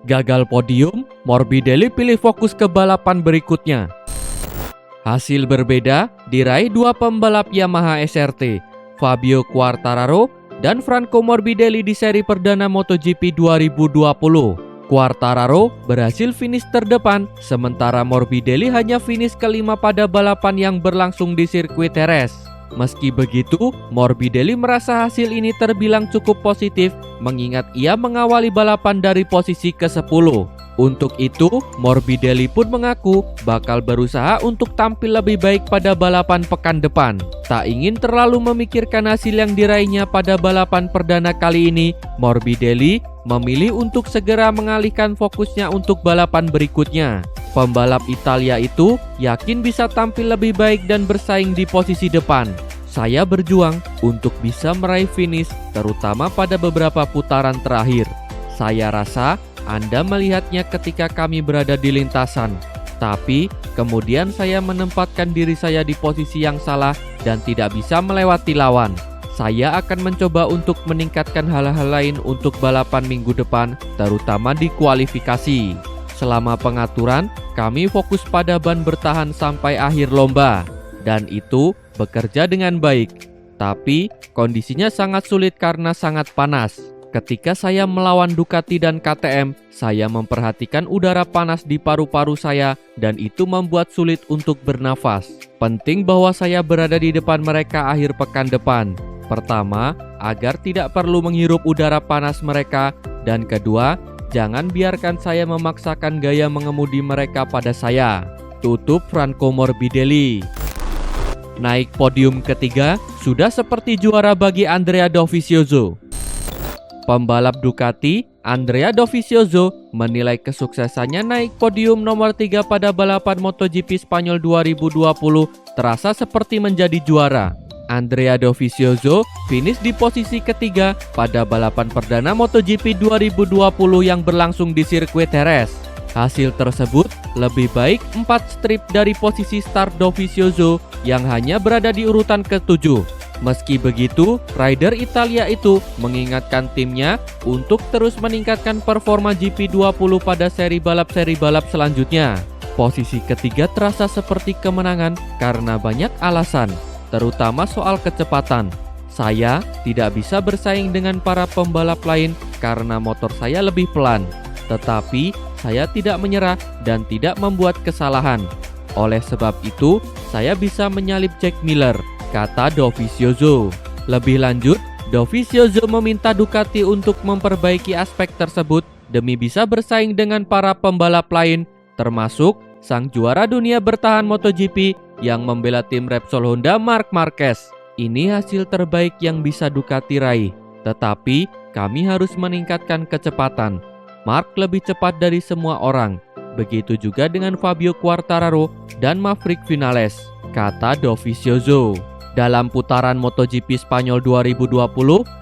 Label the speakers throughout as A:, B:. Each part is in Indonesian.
A: Gagal podium, Morbidelli pilih fokus ke balapan berikutnya. Hasil berbeda diraih dua pembalap Yamaha SRT, Fabio Quartararo dan Franco Morbidelli di seri perdana MotoGP 2020. Quartararo berhasil finish terdepan, sementara Morbidelli hanya finish kelima pada balapan yang berlangsung di sirkuit Jerez. Meski begitu, Morbidelli merasa hasil ini terbilang cukup positif, mengingat ia mengawali balapan dari posisi ke-10. Untuk itu, Morbidelli pun mengaku bakal berusaha untuk tampil lebih baik pada balapan pekan depan. Tak ingin terlalu memikirkan hasil yang diraihnya pada balapan perdana kali ini, Morbidelli memilih untuk segera mengalihkan fokusnya untuk balapan berikutnya. Pembalap Italia itu yakin bisa tampil lebih baik dan bersaing di posisi depan. Saya berjuang untuk bisa meraih finish, terutama pada beberapa putaran terakhir. Saya rasa Anda melihatnya ketika kami berada di lintasan. Tapi kemudian saya menempatkan diri saya di posisi yang salah dan tidak bisa melewati lawan. Saya akan mencoba untuk meningkatkan hal-hal lain untuk balapan minggu depan, terutama di kualifikasi. Selama pengaturan, kami fokus pada ban bertahan sampai akhir lomba, dan itu bekerja dengan baik. Tapi kondisinya sangat sulit karena sangat panas. Ketika saya melawan Ducati dan KTM, saya memperhatikan udara panas di paru-paru saya dan itu membuat sulit untuk bernafas. Penting bahwa saya berada di depan mereka akhir pekan depan. Pertama, agar tidak perlu menghirup udara panas mereka, dan kedua, jangan biarkan saya memaksakan gaya mengemudi mereka pada saya. Tutup Franco Morbidelli. Naik podium ketiga, sudah seperti juara bagi Andrea Dovizioso. Pembalap Ducati, Andrea Dovizioso, menilai kesuksesannya naik podium nomor 3 pada balapan MotoGP Spanyol 2020 terasa seperti menjadi juara. Andrea Dovizioso finish di posisi ketiga pada balapan perdana MotoGP 2020 yang berlangsung di sirkuit Jerez. Hasil tersebut lebih baik 4 strip dari posisi start Dovizioso yang hanya berada di urutan ke-7. Meski begitu, rider Italia itu mengingatkan timnya untuk terus meningkatkan performa GP20 pada seri balap selanjutnya. Posisi ketiga terasa seperti kemenangan karena banyak alasan, terutama soal kecepatan. Saya tidak bisa bersaing dengan para pembalap lain karena motor saya lebih pelan. Tetapi saya tidak menyerah dan tidak membuat kesalahan. Oleh sebab itu, saya bisa menyalip Jack Miller, kata Dovizioso. Lebih lanjut, Dovizioso meminta Ducati untuk memperbaiki aspek tersebut demi bisa bersaing dengan para pembalap lain, termasuk sang juara dunia bertahan MotoGP yang membela tim Repsol Honda Marc Marquez. Ini hasil terbaik yang bisa Ducati raih, tetapi kami harus meningkatkan kecepatan. Marc lebih cepat dari semua orang. Begitu juga dengan Fabio Quartararo dan Maverick Vinales, kata Dovizioso. Dalam putaran MotoGP Spanyol 2020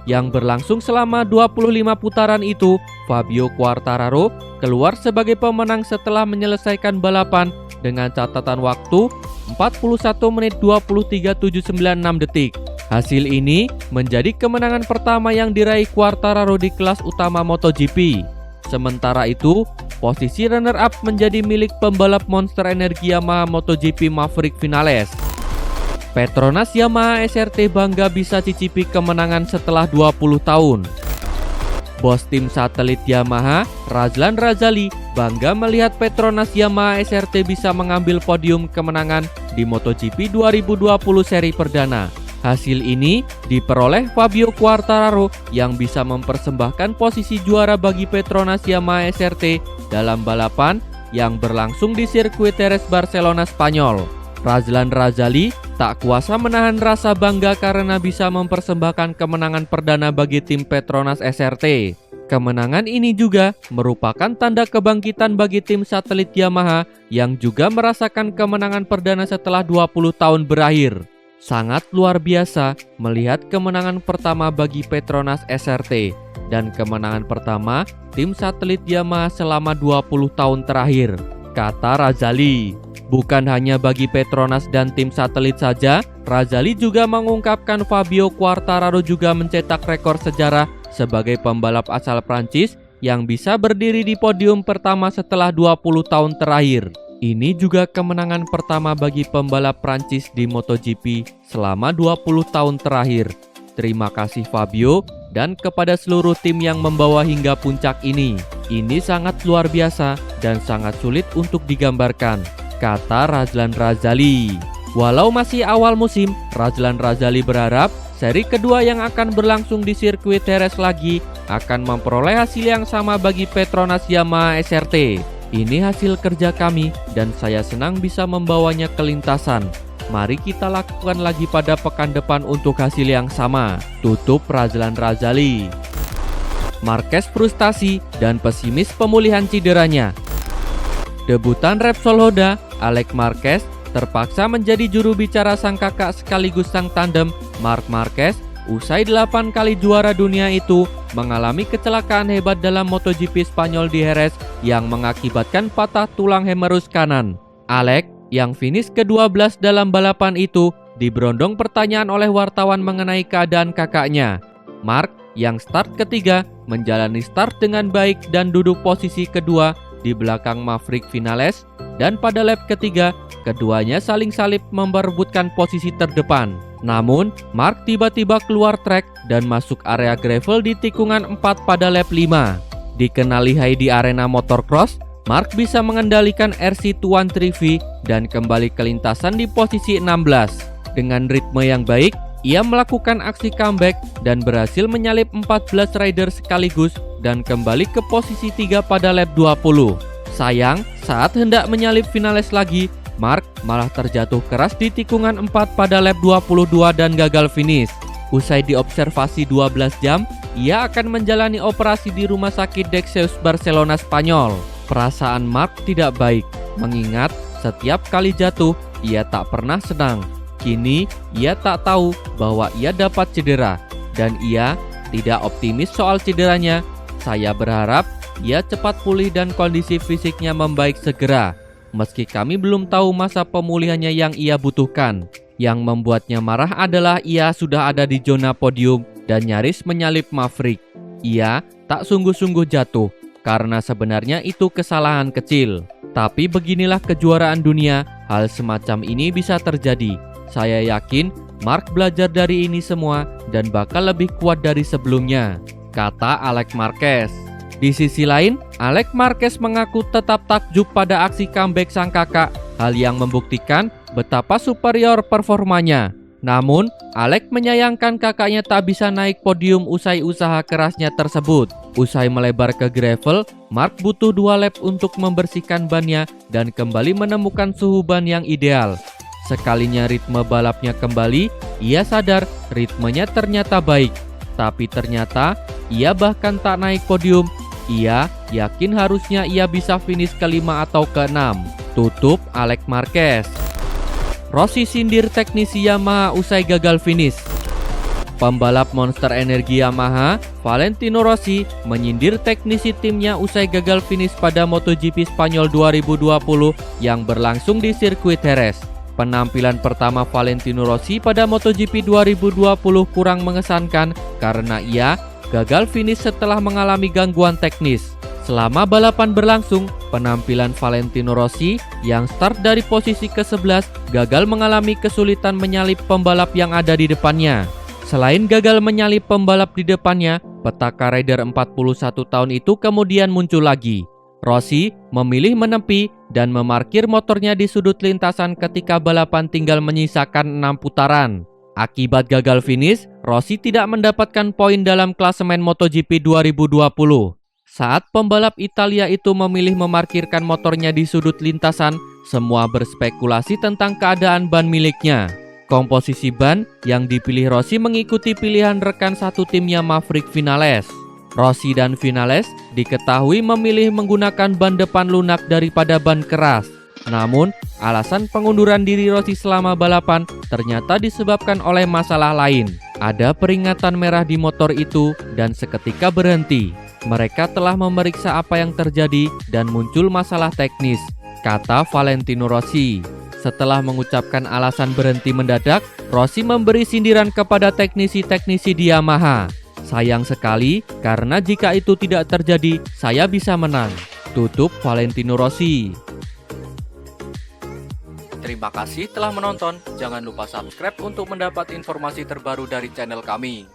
A: yang berlangsung selama 25 putaran itu, Fabio Quartararo keluar sebagai pemenang setelah menyelesaikan balapan dengan catatan waktu 41 menit 23.796 detik. Hasil ini menjadi kemenangan pertama yang diraih Quartararo di kelas utama MotoGP. Sementara itu, posisi runner-up menjadi milik pembalap monster energi Yamaha MotoGP Maverick Vinales. Petronas Yamaha SRT bangga bisa cicipi kemenangan setelah 20 tahun. Bos tim satelit Yamaha, Razlan Razali, bangga melihat Petronas Yamaha SRT bisa mengambil podium kemenangan di MotoGP 2020 seri perdana. Hasil ini diperoleh Fabio Quartararo yang bisa mempersembahkan posisi juara bagi Petronas Yamaha SRT dalam balapan yang berlangsung di sirkuit Jerez Barcelona, Spanyol. Razlan Razali tak kuasa menahan rasa bangga karena bisa mempersembahkan kemenangan perdana bagi tim Petronas SRT. Kemenangan ini juga merupakan tanda kebangkitan bagi tim satelit Yamaha yang juga merasakan kemenangan perdana setelah 20 tahun berakhir. Sangat luar biasa melihat kemenangan pertama bagi Petronas SRT dan kemenangan pertama tim satelit Yamaha selama 20 tahun terakhir, kata Razali. Bukan hanya bagi Petronas dan tim satelit saja, Razali juga mengungkapkan Fabio Quartararo juga mencetak rekor sejarah sebagai pembalap asal Prancis yang bisa berdiri di podium pertama setelah 20 tahun terakhir. Ini juga kemenangan pertama bagi pembalap Prancis di MotoGP selama 20 tahun terakhir. Terima kasih Fabio dan kepada seluruh tim yang membawa hingga puncak ini. Ini sangat luar biasa dan sangat sulit untuk digambarkan, kata Razlan Razali. Walau masih awal musim, Razlan Razali berharap seri kedua yang akan berlangsung di sirkuit Jerez lagi akan memperoleh hasil yang sama bagi Petronas Yamaha SRT. Ini hasil kerja kami dan saya senang bisa membawanya ke lintasan. Mari kita lakukan lagi pada pekan depan untuk hasil yang sama, tutup Razlan Razali. Marquez frustasi dan pesimis pemulihan cederanya. Debutan Repsol Honda, Alex Marquez, terpaksa menjadi juru bicara sang kakak sekaligus sang tandem, Marc Marquez. Usai 8 kali juara dunia itu mengalami kecelakaan hebat dalam MotoGP Spanyol di Jerez yang mengakibatkan patah tulang humerus kanan. Alex yang finish ke-12 dalam balapan itu diberondong pertanyaan oleh wartawan mengenai keadaan kakaknya. Marc yang start ketiga menjalani start dengan baik dan duduk posisi kedua di belakang Maverick Vinales, dan pada lap ketiga keduanya saling salib memperebutkan posisi terdepan. Namun, Marc tiba-tiba keluar trek dan masuk area gravel di tikungan 4 pada lap 5. Dikenal lihai di arena motocross, Marc bisa mengendalikan RC213V dan kembali ke lintasan di posisi 16. Dengan ritme yang baik, ia melakukan aksi comeback dan berhasil menyalip 14 rider sekaligus dan kembali ke posisi 3 pada lap 20. Sayang, saat hendak menyalip Vinales lagi, Marc malah terjatuh keras di tikungan 4 pada lap 22 dan gagal finish. Usai diobservasi 12 jam, ia akan menjalani operasi di Rumah Sakit Dexeus Barcelona, Spanyol. Perasaan Marc tidak baik, mengingat setiap kali jatuh, ia tak pernah senang. Kini, ia tak tahu bahwa ia dapat cedera, dan ia tidak optimis soal cederanya. Saya berharap ia cepat pulih dan kondisi fisiknya membaik segera. Meski kami belum tahu masa pemulihannya yang ia butuhkan. Yang membuatnya marah adalah ia sudah ada di zona podium dan nyaris menyalip Maverick. Ia tak sungguh-sungguh jatuh, karena sebenarnya itu kesalahan kecil. Tapi beginilah kejuaraan dunia, hal semacam ini bisa terjadi. Saya yakin Marc belajar dari ini semua dan bakal lebih kuat dari sebelumnya, kata Alex Marquez. Di sisi lain, Alex Marquez mengaku tetap takjub pada aksi comeback sang kakak, hal yang membuktikan betapa superior performanya. Namun, Alex menyayangkan kakaknya tak bisa naik podium usai usaha kerasnya tersebut. Usai melebar ke gravel, Marc butuh 2 lap untuk membersihkan bannya dan kembali menemukan suhu ban yang ideal. Sekalinya ritme balapnya kembali, ia sadar ritmenya ternyata baik. Tapi ternyata, ia bahkan tak naik podium. Ia yakin harusnya ia bisa finish ke-5 atau ke-6. Tutup Alex Marquez. Rossi sindir teknisi Yamaha usai gagal finish. Pembalap Monster Energi Yamaha, Valentino Rossi, menyindir teknisi timnya usai gagal finish pada MotoGP Spanyol 2020 yang berlangsung di sirkuit Jerez. Penampilan pertama Valentino Rossi pada MotoGP 2020 kurang mengesankan karena ia gagal finish setelah mengalami gangguan teknis. Selama balapan berlangsung, penampilan Valentino Rossi yang start dari posisi ke-11 gagal mengalami kesulitan menyalip pembalap yang ada di depannya. Selain gagal menyalip pembalap di depannya, petaka rider 41 tahun itu kemudian muncul lagi. Rossi memilih menepi dan memarkir motornya di sudut lintasan ketika balapan tinggal menyisakan 6 putaran. Akibat gagal finish, Rossi tidak mendapatkan poin dalam klasemen MotoGP 2020. Saat pembalap Italia itu memilih memarkirkan motornya di sudut lintasan, semua berspekulasi tentang keadaan ban miliknya. Komposisi ban yang dipilih Rossi mengikuti pilihan rekan satu timnya Maverick Vinales. Rossi dan Vinales diketahui memilih menggunakan ban depan lunak daripada ban keras. Namun, alasan pengunduran diri Rossi selama balapan ternyata disebabkan oleh masalah lain. Ada peringatan merah di motor itu dan seketika berhenti. Mereka telah memeriksa apa yang terjadi dan muncul masalah teknis, kata Valentino Rossi. Setelah mengucapkan alasan berhenti mendadak, Rossi memberi sindiran kepada teknisi-teknisi di Yamaha. Sayang sekali karena jika itu tidak terjadi, saya bisa menang. Tutup Valentino Rossi. Terima kasih telah menonton. Jangan lupa subscribe untuk mendapat informasi terbaru dari channel kami.